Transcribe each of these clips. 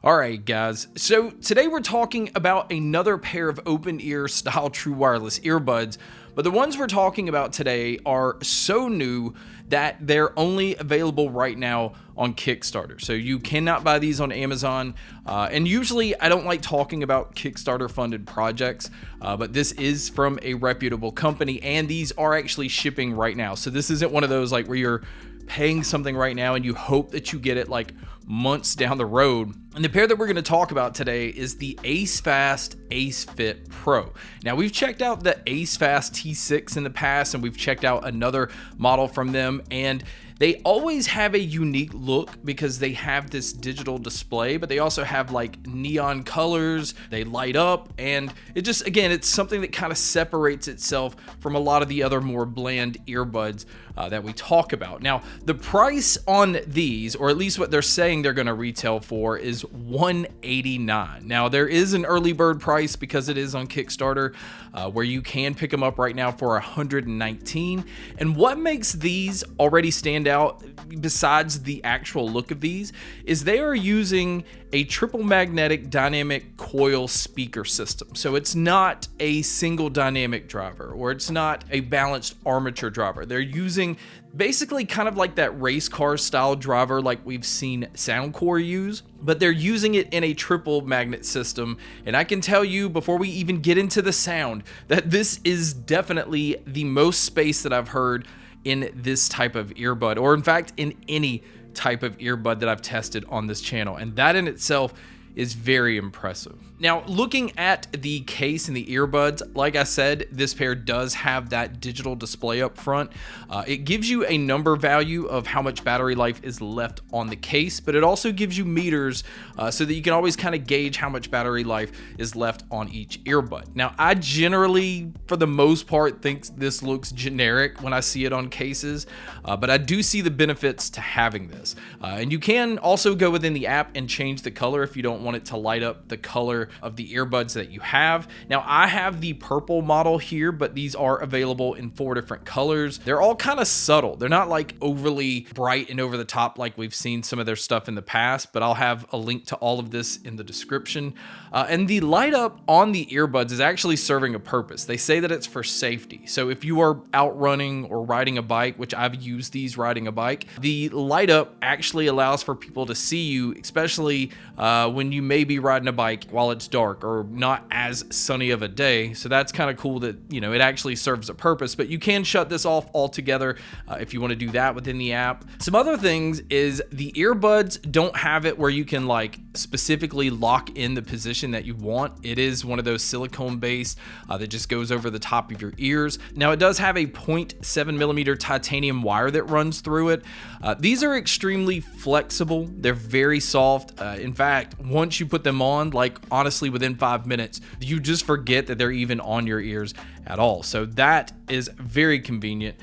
All right, guys. So today we're talking about another pair of open ear style true wireless earbuds, but the ones we're talking about today are so new that they're only available right now on Kickstarter. So you cannot buy these on Amazon. And usually I don't like talking about Kickstarter funded projects, but this is from a reputable company and these are actually shipping right now. So this isn't one of those like where you're paying something right now and you hope that you get it like months down the road. And the pair that we're going to talk about today is the AceFast AceFit Pro. Now we've checked out the AceFast T6 in the past and we've checked out another model from them, and they always have a unique look because they have this digital display, but they also have like neon colors, they light up, and it just, again, it's something that kind of separates itself from a lot of the other more bland earbuds that we talk about. Now, the price on these, or at least what they're saying they're going to retail for, is $189. Now, there is an early bird price because it is on Kickstarter, where you can pick them up right now for $119. And what makes these already stand out, besides the actual look of these, is they are using a triple magnetic dynamic coil speaker system. So it's not a single dynamic driver, or it's not a balanced armature driver. They're using basically kind of like that race car style driver like we've seen Soundcore use, but they're using it in a triple magnet system. And I can tell you before we even get into the sound that this is definitely the most space that I've heard in this type of earbud, or in fact in any type of earbud that I've tested on this channel, and that in itself is very impressive. Now, looking at the case and the earbuds, like I said, this pair does have that digital display up front. It gives you a number value of how much battery life is left on the case, but it also gives you meters so that you can always kind of gauge how much battery life is left on each earbud. Now, I generally, for the most part, think this looks generic when I see it on cases, but I do see the benefits to having this. And you can also go within the app and change the color if you don't want it to light up the color of the earbuds that you have. Now, I have the purple model here, but these are available in 4 different colors. They're all kind of subtle. They're not like overly bright and over the top like we've seen some of their stuff in the past, but I'll have a link to all of this in the description. And the light up on the earbuds is actually serving a purpose. They say that it's for safety. So if you are out running or riding a bike, which I've used these riding a bike, the light up actually allows for people to see you, especially when you may be riding a bike while it's dark or not as sunny of a day. So that's kind of cool that, you know, it actually serves a purpose, but you can shut this off altogether if you want to do that within the app. Some other things is the earbuds don't have it where you can like specifically lock in the position that you want. It is one of those silicone based that just goes over the top of your ears. Now, it does have a 0.7 millimeter titanium wire that runs through it. These are extremely flexible. They're very soft. In fact, once you put them on, like honestly within 5 minutes, you just forget that they're even on your ears at all. So that is very convenient.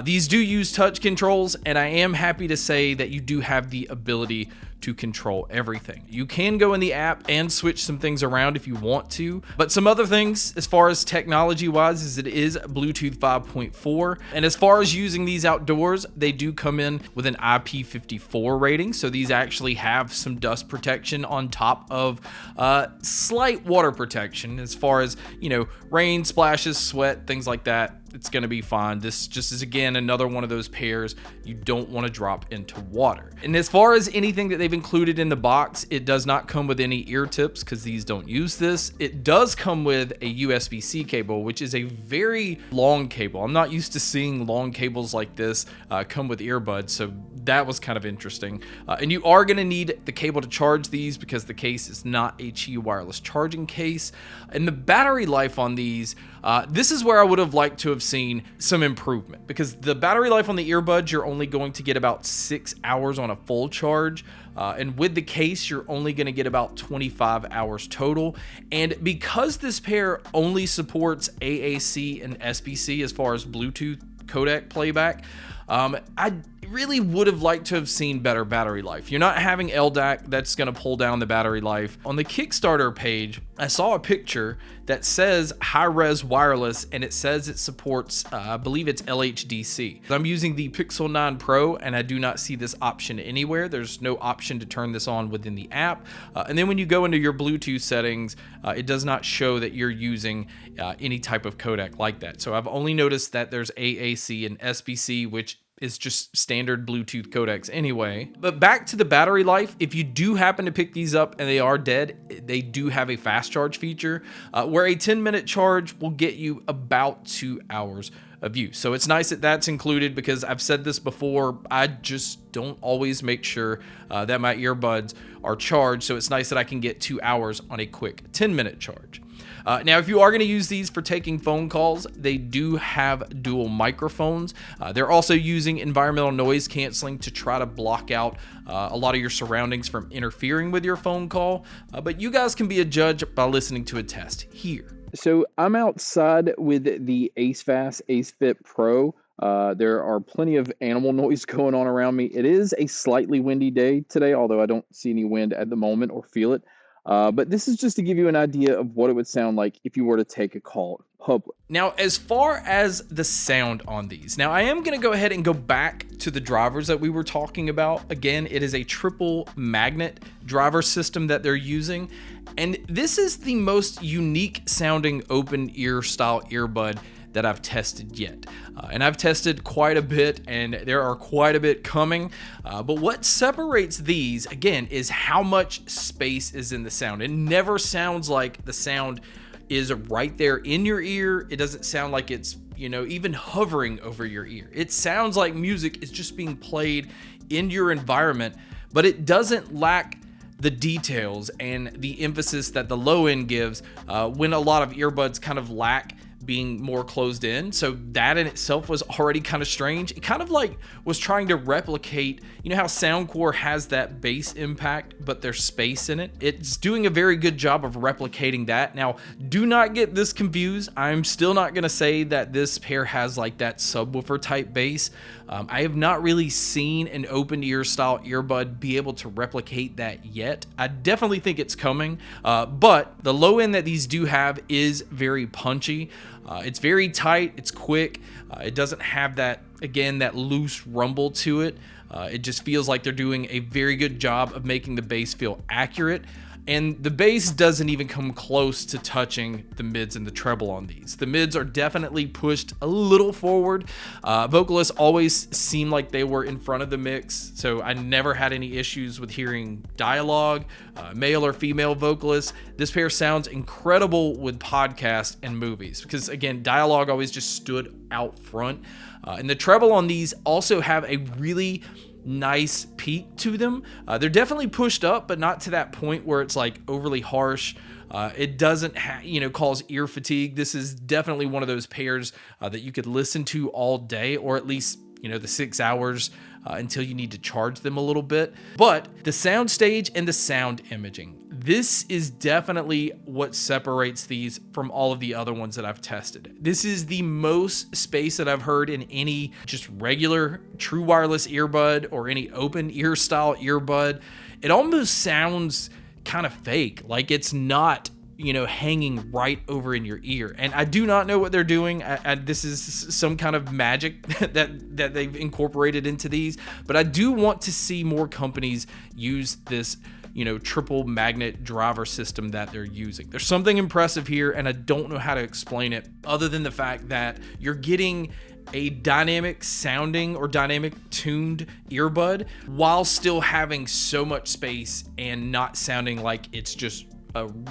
These do use touch controls, and I am happy to say that you do have the ability to control everything. You can go in the app and switch some things around if you want to, but some other things as far as technology wise is it is Bluetooth 5.4, and as far as using these outdoors, they do come in with an IP54 rating, so these actually have some dust protection on top of slight water protection as far as, you know, rain, splashes, sweat, things like that. It's going to be fine. This just is, again, another one of those pairs you don't want to drop into water. And as far as anything that they've included in the box, it does not come with any ear tips because these don't use this. It does come with a USB-C cable, which is a very long cable. I'm not used to seeing long cables like this come with earbuds, so that was kind of interesting. And you are going to need the cable to charge these because the case is not a Qi wireless charging case. And the battery life on these, this is where I would have liked to have seen some improvement, because the battery life on the earbuds, you're only going to get about 6 hours on a full charge. And with the case, you're only going to get about 25 hours total. And because this pair only supports AAC and SBC as far as Bluetooth codec playback, really would have liked to have seen better battery life. You're not having LDAC that's going to pull down the battery life. On the Kickstarter page, I saw a picture that says high-res wireless, and it says it supports, I believe it's LHDC. I'm using the Pixel 9 Pro, and I do not see this option anywhere. There's no option to turn this on within the app. And then when you go into your Bluetooth settings, it does not show that you're using any type of codec like that. So I've only noticed that there's AAC and SBC, which is just standard Bluetooth codecs anyway. But back to the battery life, if you do happen to pick these up and they are dead, they do have a fast charge feature where a 10-minute charge will get you about 2 hours of use. So it's nice that that's included, because I've said this before, I just don't always make sure that my earbuds are charged. So it's nice that I can get 2 hours on a quick 10-minute charge. Now, if you are going to use these for taking phone calls, they do have dual microphones. They're also using environmental noise canceling to try to block out a lot of your surroundings from interfering with your phone call. But you guys can be a judge by listening to a test here. So I'm outside with the AceFit Pro. There are plenty of animal noise going on around me. It is a slightly windy day today, although I don't see any wind at the moment or feel it. But this is just to give you an idea of what it would sound like if you were to take a call in public. Now, as far as the sound on these, now I am going to go ahead and go back to the drivers that we were talking about. Again, it is a triple magnet driver system that they're using. And this is the most unique sounding open ear style earbud that I've tested yet. And I've tested quite a bit, and there are quite a bit coming. But what separates these, again, is how much space is in the sound. It never sounds like the sound is right there in your ear. It doesn't sound like it's, even hovering over your ear. It sounds like music is just being played in your environment, but it doesn't lack the details and the emphasis that the low end gives when a lot of earbuds kind of lack being more closed in. So that in itself was already kind of strange. It kind of like was trying to replicate, how Soundcore has that bass impact, but there's space in it. It's doing a very good job of replicating that. Now, do not get this confused. I'm still not going to say that this pair has like that subwoofer type bass. I have not really seen an open ear style earbud be able to replicate that yet. I definitely think it's coming, but the low end that these do have is very punchy. It's very tight, it's quick, it doesn't have that loose rumble to it. It just feels like they're doing a very good job of making the bass feel accurate. And the bass doesn't even come close to touching the mids and the treble on these. The mids are definitely pushed a little forward. Vocalists always seem like they were in front of the mix, so I never had any issues with hearing dialogue, male or female vocalists. This pair sounds incredible with podcasts and movies, because again, dialogue always just stood out front. And the treble on these also have a really nice peak to them. They're definitely pushed up, but not to that point where it's like overly harsh. It doesn't cause ear fatigue. This is definitely one of those pairs that you could listen to all day, or at least the 6 hours until you need to charge them a little bit. But the sound stage and the sound imaging, this is definitely what separates these from all of the other ones that I've tested. This is the most space that I've heard in any just regular true wireless earbud or any open ear style earbud. It almost sounds kind of fake, like it's not hanging right over in your ear. And I do not know what they're doing. This is some kind of magic that they've incorporated into these, but I do want to see more companies use this triple magnet driver system that they're using. There's something impressive here, and I don't know how to explain it other than the fact that you're getting a dynamic sounding or dynamic tuned earbud while still having so much space and not sounding like it's just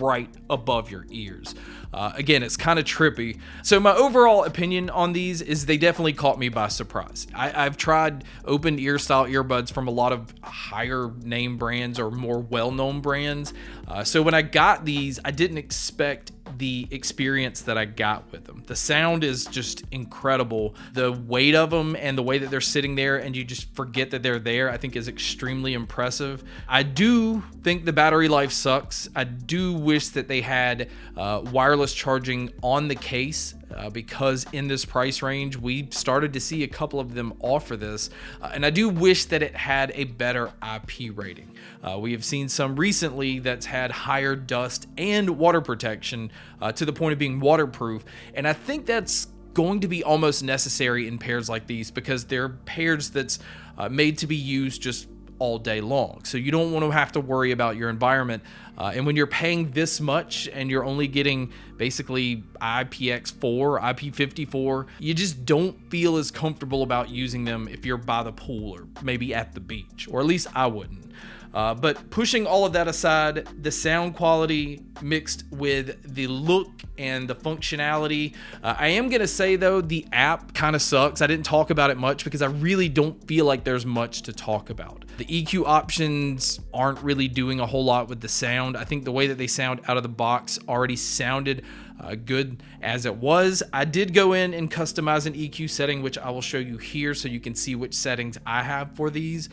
right above your ears. Again, it's kind of trippy. So my overall opinion on these is they definitely caught me by surprise. I've tried open ear style earbuds from a lot of higher name brands or more well-known brands. So when I got these, I didn't expect the experience that I got with them. The sound is just incredible. The weight of them and the way that they're sitting there and you just forget that they're there, I think is extremely impressive. I do think the battery life sucks. I do wish that they had wireless charging on the case. because in this price range, we started to see a couple of them offer this. And I do wish that it had a better IP rating. We have seen some recently that's had higher dust and water protection to the point of being waterproof. And I think that's going to be almost necessary in pairs like these because they're pairs that's made to be used just all day long. So you don't want to have to worry about your environment. And when you're paying this much and you're only getting basically IPX4, IP54, you just don't feel as comfortable about using them if you're by the pool or maybe at the beach, or at least I wouldn't. But pushing all of that aside, the sound quality mixed with the look and the functionality, I am going to say though, the app kind of sucks. I didn't talk about it much because I really don't feel like there's much to talk about. The EQ options aren't really doing a whole lot with the sound. I think the way that they sound out of the box already sounded good as it was. I did go in and customize an EQ setting, which I will show you here so you can see which settings I have for these.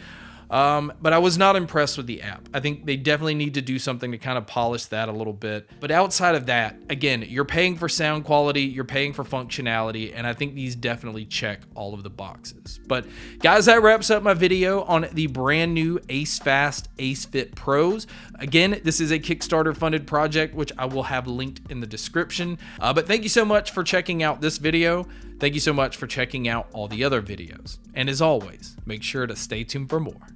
But I was not impressed with the app. I think they definitely need to do something to kind of polish that a little bit. But outside of that, again, you're paying for sound quality, you're paying for functionality, and I think these definitely check all of the boxes. But guys, that wraps up my video on the brand new AceFast AceFit Pros. Again, this is a Kickstarter funded project, which I will have linked in the description. But thank you so much for checking out this video. Thank you so much for checking out all the other videos. And as always, make sure to stay tuned for more.